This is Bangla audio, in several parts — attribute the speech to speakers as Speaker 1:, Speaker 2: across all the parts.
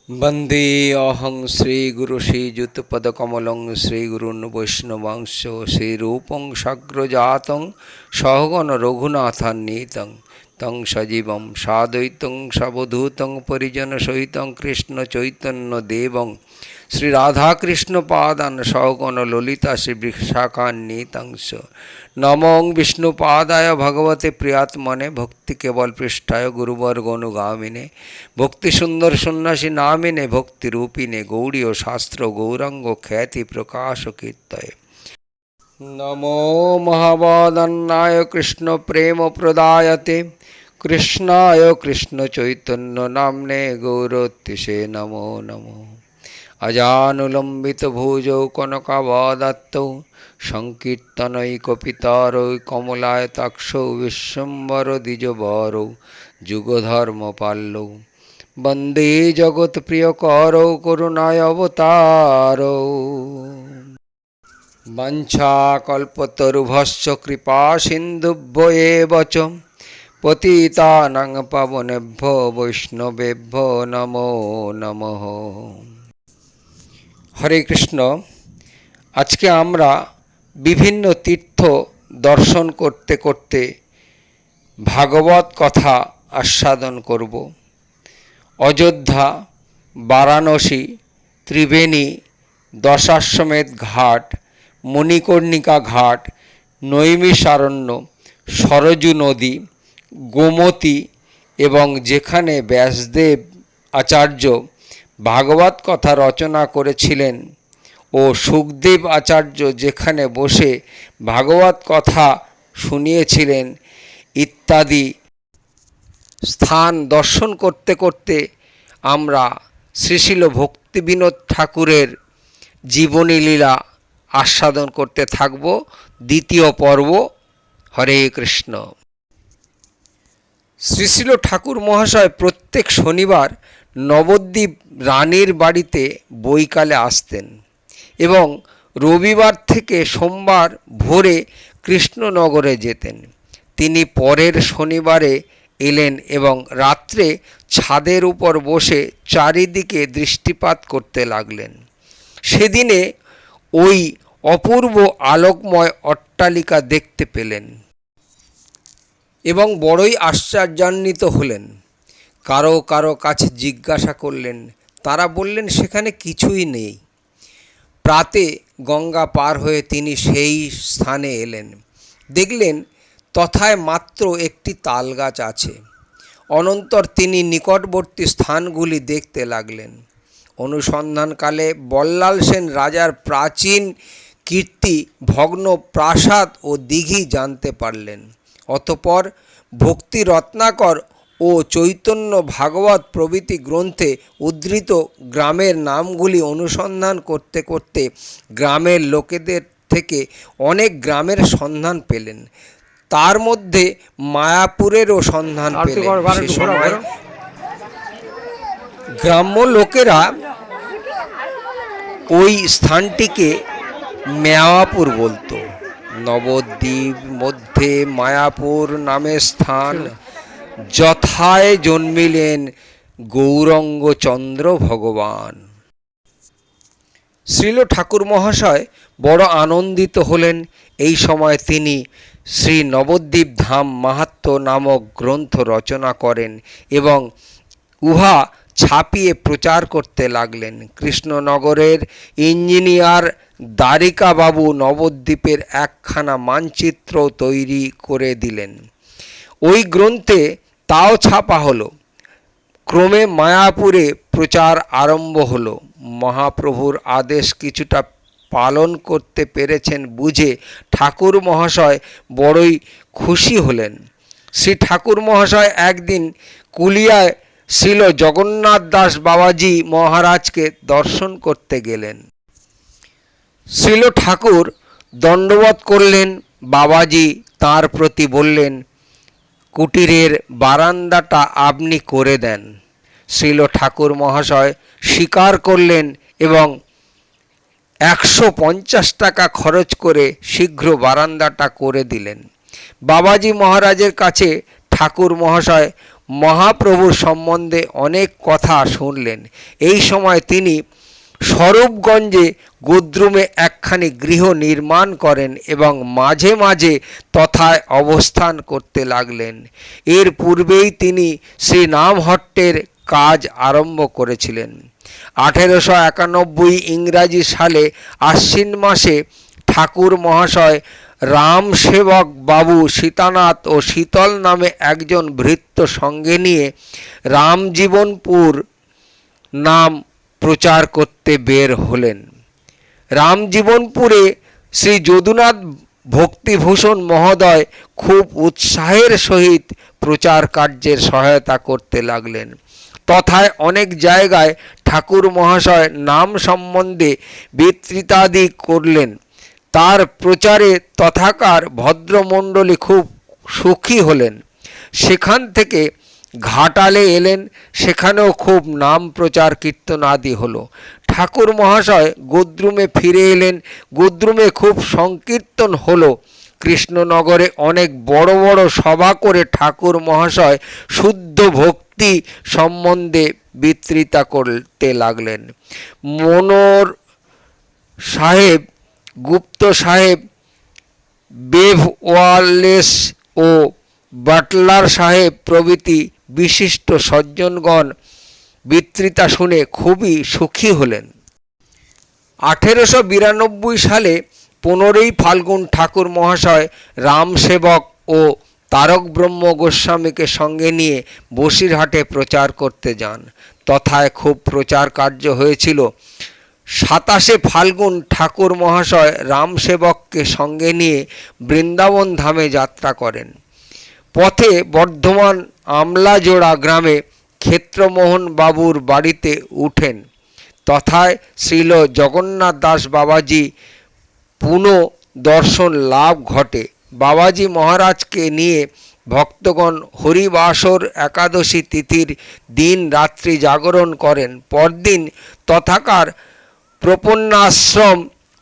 Speaker 1: वंदे अहं श्रीगुरु श्रीयुतपदकमलं श्रीगुरून् वैष्णवांश श्रीरूपं साग्रजातं सहगण रघुनाथान्वितं तं सजीवं साद्वैतं सवधूतं परिजनसहितं कृष्णचैतन्यदेवं श्रीराधाकृष्णपादान् सहगण ललिता श्रीवृषाकान्वितं नमो विष्णुपादाय भगवते प्रियात्मने भक्ति केवल पृष्ठाय गुरुवर्गनुगामिने भक्ति सुंदर सन्यासी नामिने भक्ति रूपिणे गौड़ीय शास्त्र गौरांग ख्याति प्रकाश कीर्तये नमो महावादन्नाय कृष्ण प्रेम प्रदायते कृष्णाय कृष्ण चैतन्य नामने गौरतिशे नमो नमो अजानुलंबित भुजौ कनकावदात्तौ संकीर्तनैकपितारौ कमलायताक्षौ विश्वम्भर द्विजवरौ जुगधर्मपालौ वंदे जगत्प्रियकरौ करुणाय अवतारौ वंशाकल्पतरुभ्यश्च कृपा सिन्धुभ्यो एव च पतितानां पावनेभ्यो वैष्णवेभ्यो नमो नमः। हरे कृष्ण। आज के आमरा विभिन्न तीर्थ दर्शन करते करते भागवत कथा आस्वादन करब। अयोध्या, वाराणसी, त्रिवेणी, दशाश्वमेध घाट, मणिकर्णिका घाट, नैमिषारण्य, सरजू नदी, गोमती एवं जेखाने व्यासदेव आचार्य भागवत कथा रचना करेছিলেন ও সুখদেব আচার্য যেখানে বসে ভাগবত কথা শুনিয়েছিলেন ইত্যাদি স্থান দর্শন করতে করতে আমরা শ্রীশিল ভক্তিবিনোদ ঠাকুরের জীবনী লীলা আস্বাদন করতে থাকব। দ্বিতীয় পর্ব। হরে কৃষ্ণ। শ্রীশিল ঠাকুর মহাশয় প্রত্যেক শনিবার নবদ্বীপ রানীর বাড়িতে বৈকালে আসতেন এবং রবিবার থেকে সোমবার ভোরে কৃষ্ণনগরে যেতেন। তিনি পরের শনিবারে এলেন এবং রাত্রে ছাদের উপর বসে চারিদিকে দৃষ্টিপাত করতে লাগলেন। সেদিনে ওই অপূর্ব আলোকময় অট্টালিকা দেখতে পেলেন এবং বড়ই আশ্চর্যান্বিত হলেন। কারো কারো কাছে জিজ্ঞাসা করলেন, তারা বললেন সেখানে কিছুই নেই। প্রাতে গঙ্গা পার হয়ে তিনি সেই স্থানে এলেন, দেখলেন তথায় মাত্র একটি তালগাছ আছে। অনন্তর তিনি নিকটবর্তী স্থানগুলি দেখতে লাগলেন। অনুসন্ধানকালে বল্লাল সেন রাজার প্রাচীন কীর্তি ভগ্ন প্রাসাদ ও দিঘি জানতে পারলেন। অতঃপর ভক্তি রত্নাকর ও চৈতন্য ভাগবত প্রভৃতি গ্রন্থে উদ্ধৃত গ্রামের নামগুলি অনুসন্ধান করতে করতে গ্রামের লোকেদের থেকে অনেক গ্রামের সন্ধান পেলেন। তার মধ্যে মায়াপুরেরও সন্ধান পেলেন। সে সময় গ্রাম্য লোকেরা ওই স্থানটিকে মায়াপুর বলতো। নবদ্বীপ মধ্যে মায়াপুর নামের স্থান, যথায় জন্মিলেন গৌরাঙ্গ চন্দ্র ভগবান। শ্রীল ঠাকুর মহাশয় বড় আনন্দিত হলেন। এই সময় তিনি শ্রী নবদ্বীপ ধাম মাহাত্ম্য নামক গ্রন্থ রচনা করেন এবং উহা ছাপিয়ে প্রচার করতে লাগলেন। কৃষ্ণনগরের ইঞ্জিনিয়ার দ্বারিকাবাবু নবদ্বীপের একখানা মানচিত্র তৈরি করে দিলেন। ওই গ্রন্থে তাও ছাপা হলো। ক্রমে মায়াপুরে প্রচার আরম্ভ হলো। মহাপ্রভুর আদেশ কিছুটা পালন করতে পেরেছেন বুঝে ঠাকুর মহাশয় বড়ই খুশি হলেন। শ্রী ঠাকুর মহাশয় একদিন কুলিয়ায় শ্রীল জগন্নাথ দাস বাবাজি মহারাজকে দর্শন করতে গেলেন। শ্রীল ঠাকুর দণ্ডবত করলেন। বাবাজি তাঁর প্রতি বললেন, কুটিরের বারান্দাটা আপনি করে দেন। শ্রীল ঠাকুর মহাশয় স্বীকার করলেন এবং 150 টাকা খরচ করে শীঘ্র বারান্দাটা করে দিলেন। বাবাজি মহারাজের কাছে ঠাকুর মহাশয় মহাপ্রভুর সম্বন্ধে অনেক কথা শুনলেন। এই সময় তিনি স্বরূপগঞ্জে গুদ্রুমে একখানি গৃহ নির্মাণ করেন এবং মাঝে মাঝে তথায় অবস্থান করতে লাগলেন। এর পূর্বেই তিনি শ্রীনামহট্টের কাজ আরম্ভ করেছিলেন। 1891 ইংরাজি সালে আশ্বিন মাসে ঠাকুর মহাশয় রামসেবক বাবু সীতানাথ ও শীতল নামে একজন ভৃত্য সঙ্গে নিয়ে রামজীবনপুর নাম প্রচার করতে বের হলেন। রামজীবনপুরে শ্রী যদুনাথ ভক্তিভূষণ মহোদয় খুব উৎসাহের সহিত প্রচার কার্যের সহায়তা করতে লাগলেন। তথায় অনেক জায়গায় ঠাকুর মহাশয় নাম সম্বন্ধে বক্তৃতাদি করলেন। তার প্রচারে তথাকার ভদ্রমণ্ডলী খুব সুখী হলেন। সেখান থেকে ঘাটালে এলেন, সেখানেও খুব নাম প্রচার কীর্তন আদি হলো। ঠাকুর মহাশয় গুদ্রুমে ফিরে এলেন, গুদ্রুমে খুব সংকীর্তন হলো। কৃষ্ণনগরে অনেক বড় বড় সভা করে ঠাকুর মহাশয় শুদ্ধ ভক্তি সম্বন্ধে বক্তৃতা করতে লাগলেন। মনোর সাহেব, গুপ্ত সাহেব, বেভ ওয়ালেস ও বাটলার সাহেব প্রভৃতি বিশিষ্ট সজ্জনগণ বক্তৃতা শুনে খুবই সুখী হলেন। 1892 সালে 15ই ফাল্গুন ঠাকুর মহাশয় রামসেবক ও তারক ব্রহ্ম গোস্বামীকে সঙ্গে নিয়ে বসিরহাটে প্রচার করতে যান। তথায় খুব প্রচার কার্য হয়েছিল। 27শে ফাল্গুন ঠাকুর মহাশয় রামসেবককে সঙ্গে নিয়ে বৃন্দাবন ধামে যাত্রা করেন। পথে বর্ধমান আমলাজোড়া গ্রামে ক্ষেত্রমোহন বাবুর বাড়িতে উঠেন। তথায় শ্রীল জগন্নাথ দাস বাবাজি পুনঃ দর্শন লাভ ঘটে। বাবাজি মহারাজকে নিয়ে ভক্তগণ হরিবাসর একাদশী তিথির দিন রাত্রি জাগরণ করেন। পরদিন তথাকার প্রপন্নাশ্রম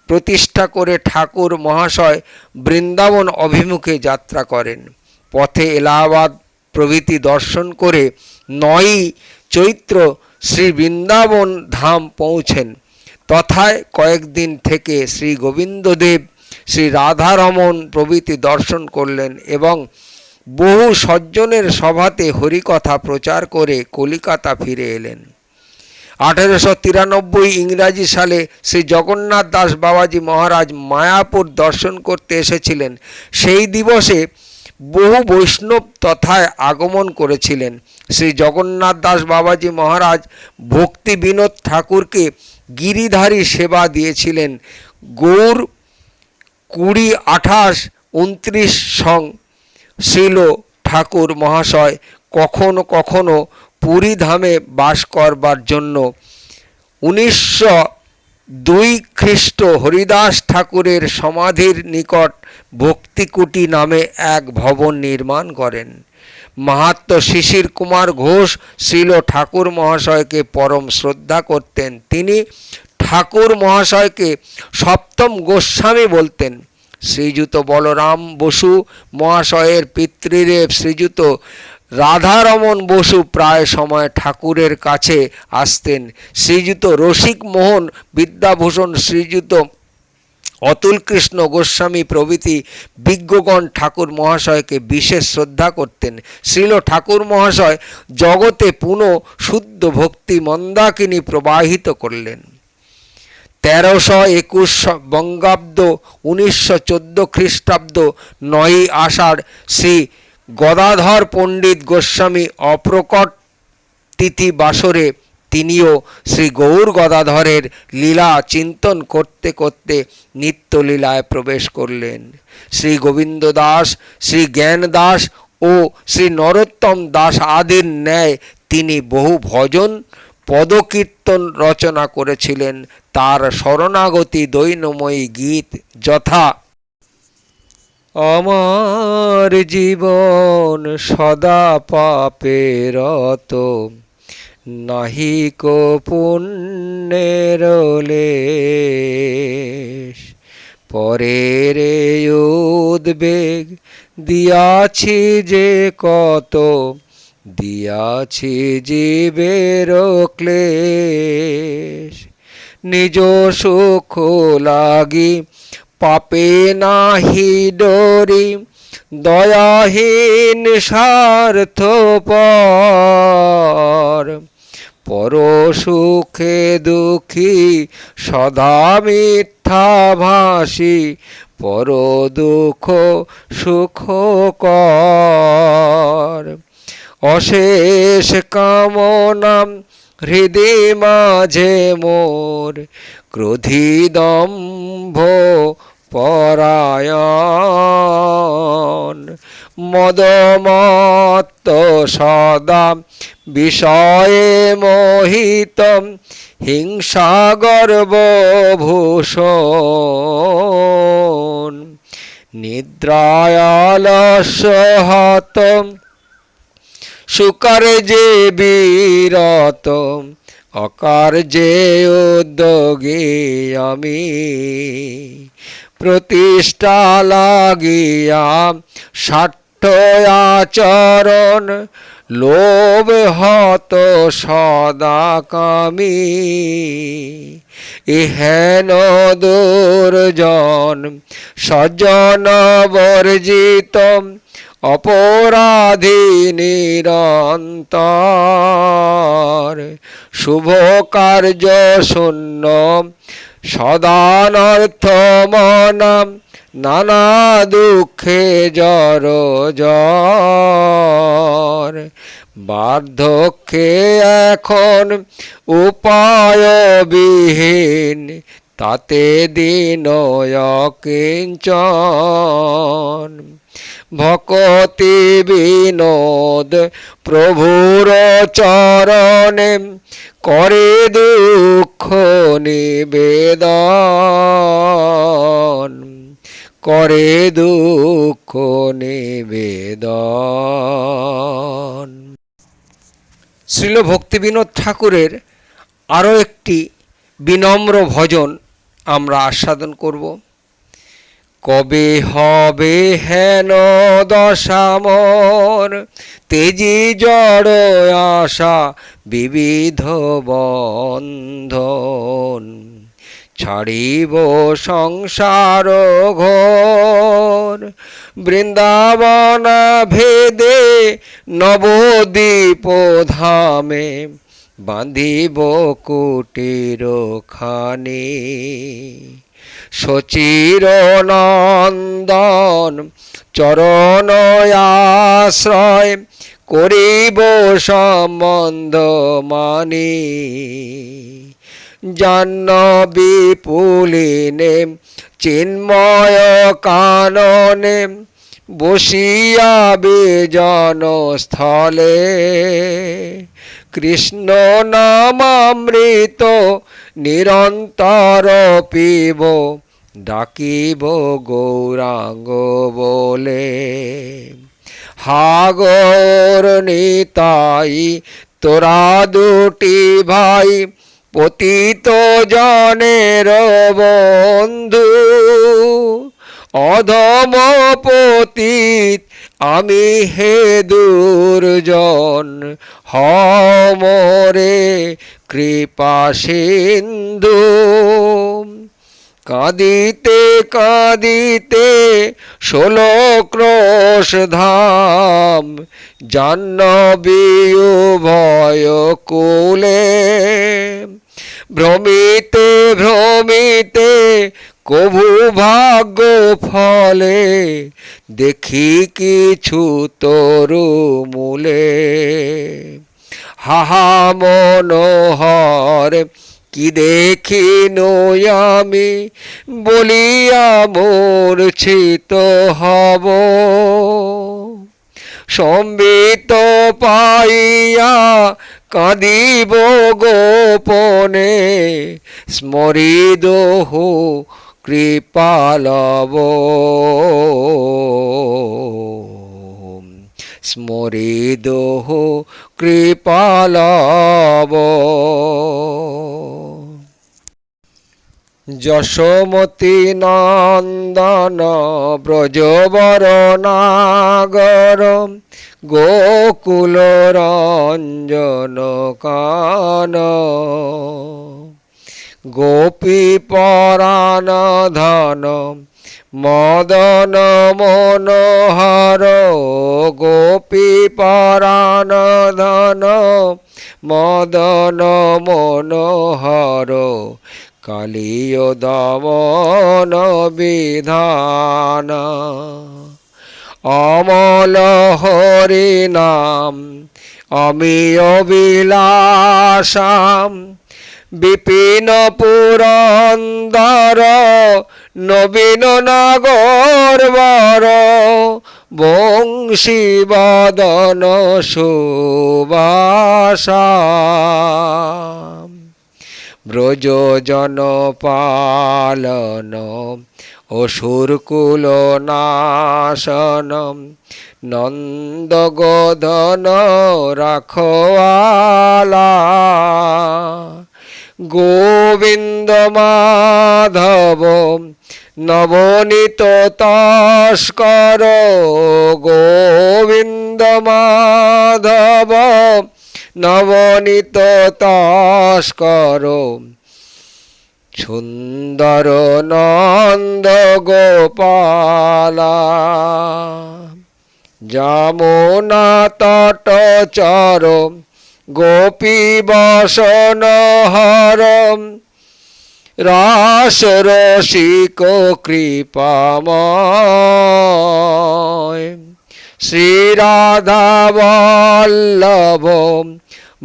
Speaker 1: প্রতিষ্ঠা করে ঠাকুর মহাশয় বৃন্দাবন অভিমুখে যাত্রা করেন। পথে এলাহাবাদ প্রভৃতি দর্শন করে 9ই চৈত্র শ্রী বৃন্দাবন ধাম পৌঁছেন। তথায় কয়েকদিন থেকে শ্রী গোবিন্দদেব, শ্রী রাধারমণ প্রভৃতি দর্শন করলেন এবং বহু সজ্জনের সভাতে হরিকথা প্রচার করে কলিকাতা ফিরে এলেন। 1893 ইংরাজি সালে শ্রী জগন্নাথ দাস বাবাজি মহারাজ মায়াপুর দর্শন করতে এসেছিলেন। সেই দিবসে বহু বৈষ্ণব তথায় আগমন করেছিলেন। শ্রী জগন্নাথ দাস বাবাজি মহারাজ ভক্তি বিনোদ ঠাকুরকে গিরিধারী সেবা দিয়েছিলেন। গৌর 20, 28, 29 সং শ্রীল ঠাকুর মহাশয় কখনো কখনো পুরী ধামে বাস করবার জন্য 1902 খ্রিস্ট হরিদাস ঠাকুরের সমাধির নিকট ভক্তিকুটি নামে এক ভবন নির্মাণ করেন। মাহাত্ম্য শিশির কুমার ঘোষ শ্রীল ঠাকুর মহাশয়কে পরম শ্রদ্ধা করতেন। তিনি ঠাকুর মহাশয়কে সপ্তম গোস্বামী বলতেন। শ্রীযুত বলরাম বসু মহাশয়ের পিতৃদেব শ্রীযুত রাধারমণ বসু প্রায় সময় ঠাকুরের কাছে আসতেন। শ্রীযুত রসিক মোহন বিদ্যাভূষণ, শ্রীযুত অতুল কৃষ্ণ গোস্বামী প্রভৃতি বিজ্ঞগণ ঠাকুর মহাশয়কে বিশেষ শ্রদ্ধা করতেন। শ্রীল ঠাকুর মহাশয় জগতে পুনঃ শুদ্ধ ভক্তি মন্দাকিনী প্রবাহিত করলেন। 1321 বঙ্গাব্দ 1914 খ্রিস্টাব্দ 9ই আষাঢ় শ্রী গদাধর পণ্ডিত গোস্বামী অপ্রকট তিথি বাসরে তিনিও শ্রী গৌর গদাধরের লীলা চিন্তন করতে করতে নিত্যলীলায় প্রবেশ করলেন। শ্রী গোবিন্দ দাস, শ্রী জ্ঞান দাস ও শ্রী নরোত্তম দাস আদির ন্যায় তিনি বহু ভজন পদকীর্তন রচনা করেছিলেন। তার শরণাগতি দৈনময়ী গীত যথা আমার জীবন সদা পাপে রত, নাহিক পুণ্যের লেশ, পরের উদ্বেগ দিয়াছি যে কত, দিয়াছি জীবের ক্লেশ। নিজ সুখ লাগি পাপে নাহি ডরি, দয়াহীন স্বার্থপর। পর সুখে দুঃখী সদা মিথ্যাভাষী, পর দুঃখ সুখকর। অশেষ কামনা হৃদে মাঝে মোর, ক্রোধী দম্ভ পরায়ণ। মদমত্ত সদা বিষয়ে মোহিত, হিংসা গর্ব ভূষণ। নিদ্রায় আলস্য হত, সুকার্যে বিরত, অকার্যে উদ্যোগী আমি। প্রতিষ্ঠা লাগিয়া স্বার্থ আচরণ, লোভ হত সদা কামী। ইহেন দুর্জন সজ্জন বর্জিত, অপরাধী নিরন্তর। শুভ কার্য শূন্য সদানর্থ মনা, নানা দুঃখে জর্জর। বার্ধক্যে এখন উপায় বিহীন, তাতে দীন অকিঞ্চন। ভকতি বিনোদ প্রভুর চরণে, করে দুঃখ নিবেদন, করে দুঃখ নিবেদন। শ্রীল ভক্তিবিনোদ ঠাকুরের আরও একটি বিনম্র ভজন আমরা আস্বাদন করব। কবে হবে হেন দশা মোর, তেজি জড় আশা বিবিধ বন্ধন। ছাড়িব সংসার ঘোর, বৃন্দাবনা ভেদে নবদ্বীপ ধামে। বাঁধিব কুটির খানি, সচির নন্দন চরণ আশ্রয়। করিব সম্বন্ধ মানি, জাহ্নবী পুলিনে চিন্ময় কাননে। বসিয়া বিজন স্থলে, কৃষ্ণ নামামৃত নিরন্তর পিব। ডাকিব গৌরাঙ্গ বলে, হাগর নিতাই তোরা দুটি ভাই। পতিত জনের বন্ধু, অধম পতিত আমি হে দুর্জন। হমরে কৃপা সিন্ধু, কাঁদিতে কাঁদিতে 16 ক্রোশ ধাম। জাহ্নবী উভয় কূলে, ভ্রমিতে ভ্রমিতে কভু ভাগ্য ফলে। দেখি কিছু তরু মূলে, হাহা মনোহর কি দেখিনু আমি। বলিয়া মূর্ছিত হব, সম্বিত পাইয়া কাঁদিব গোপনে। স্মরিদহু কৃপালব, স্মরিদহু কৃপালব। যশোমতী নন্দন ব্রজবর নাগর, গোকুল রঞ্জন কান, গোপী পরাণ ধন মদন মনোহর, গোপী পরাণ ধন মদন মনোহর, কালিয় দমন বিধান। অমল হরি নাম অমিয় বিলাসাম, বিপিন পুরন্দর নবীন নাগর বর, বংশী বদন সুবাসা, ব্রজ জন পালন অসুরকুল নাশন, নন্দ গোধন রাখওয়ালা, গোবিন্দ মাধব নবনীত তস্কর, গোবিন্দ মাধব নবনীত তস্কর, সুন্দর নন্দ গোপালা, যমুনা তট চর গোপী বসন হর, রাস রসিক কৃপাময়, শ্রী রাধা বল্লভ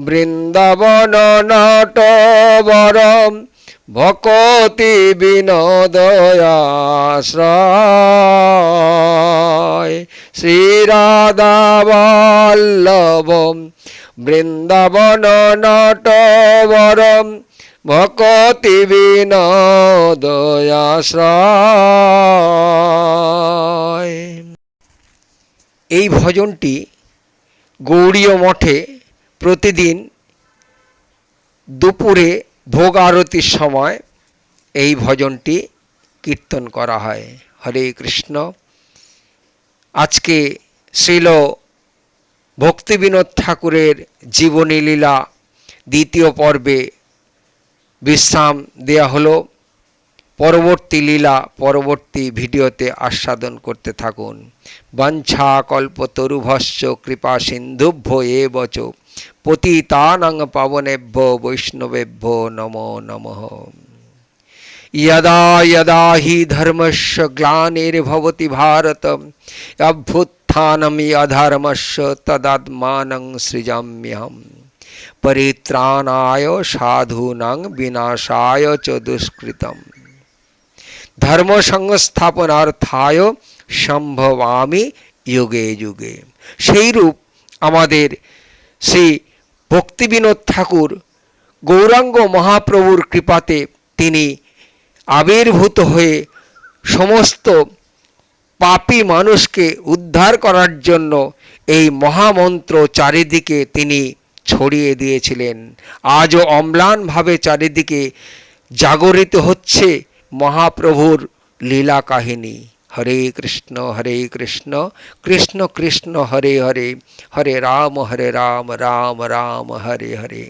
Speaker 1: বৃন্দাবন নটবর, ভকতি বিনোদয়াশ্রয়, শ্রী রাধা বল্লভ বৃন্দাবন নটবর, ভকতি বিনোদয়াশ্রয়। এই ভজনটি গৌড়ীয় মঠে প্রতিদিন দুপুরে ভোগ আরতির সময় এই ভজনটি কীর্তন করা হয়। হরে কৃষ্ণ। আজকে শ্রীল ভক্তিবিনোদ ঠাকুরের জীবনী লীলা দ্বিতীয় পর্বে বিশ্রাম দেয়া হলো। পরবর্তী লীলা পরবর্তী ভিডিওতে আস্বাদন করতে থাকুন। বাঞ্ছা কল্পতরুভশ্চ কৃপা সিন্ধুভ্য এব চ পতিতানাং পাবনেভ্যো বৈষ্ণবেভ্যো নমো নমঃ। यदा यदा हि धर्मस्य ग्लानिर्भवति भारत, अभ्युत्थानम् अधर्मस्य तदात्मानं सृजाम्यहम्, परित्राणाय साधूनां विनाशाय च दुष्कृतम्, धर्म संस्थापनार्थाय সম্ভবামি যুগে যুগে। সেইরূপ আমাদের শ্রী ভক্তিবিনোদ ঠাকুর গৌরাঙ্গ মহাপ্রভুর কৃপাতে তিনি আবির্ভূত হয়ে সমস্ত পাপী মানুষকে উদ্ধার করার জন্য এই মহামন্ত্র চারিদিকে তিনি ছড়িয়ে দিয়েছিলেন। আজও অম্লানভাবে চারিদিকে জাগরিত হচ্ছে মহাপ্রভুর লীলা কাহিনী। হরে কৃষ্ণ কৃষ্ণ কৃষ্ণ হরে হরে, হরে রাম রাম রাম হরে হরে।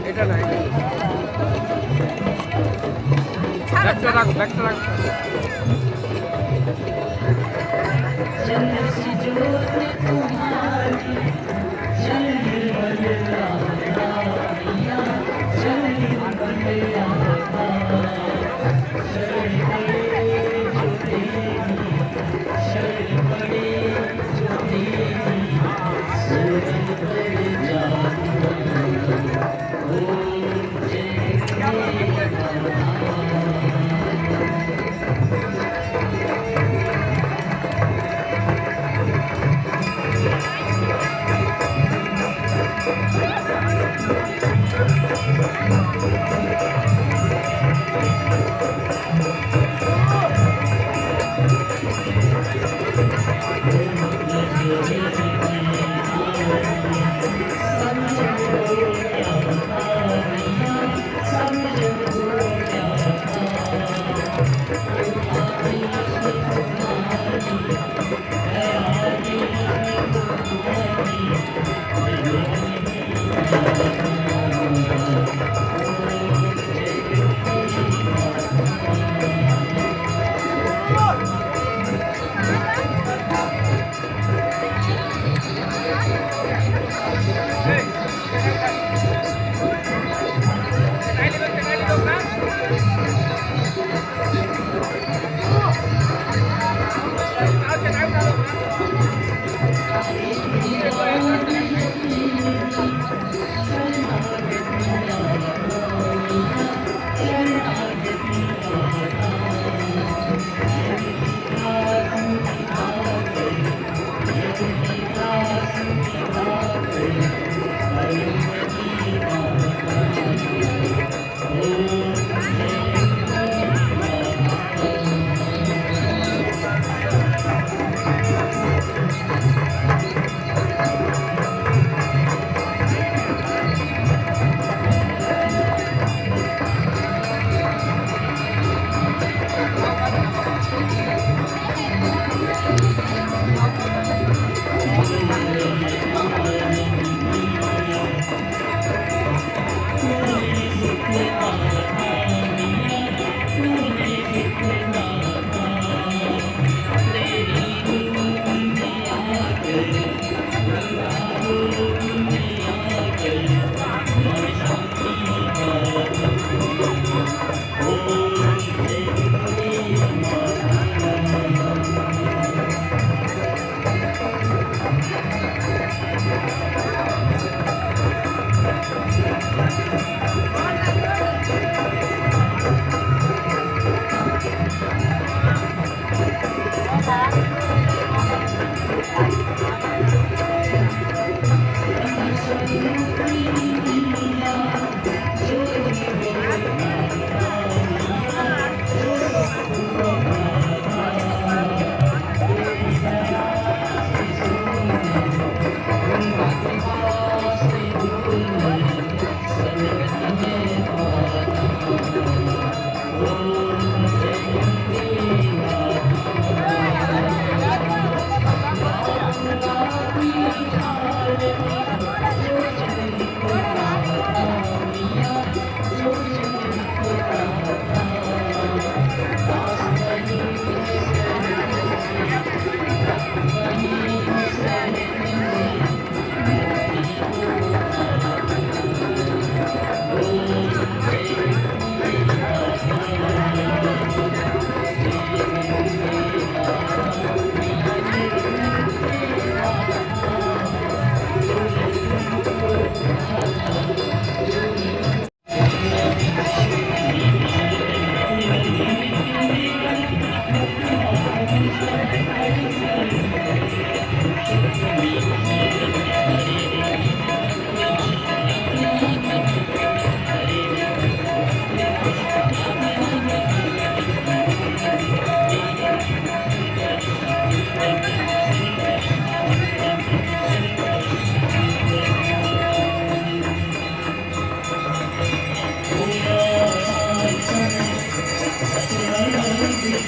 Speaker 1: এটা না, ব্যাগটা রাখো, ব্যাগটা রাখো।
Speaker 2: महाराज की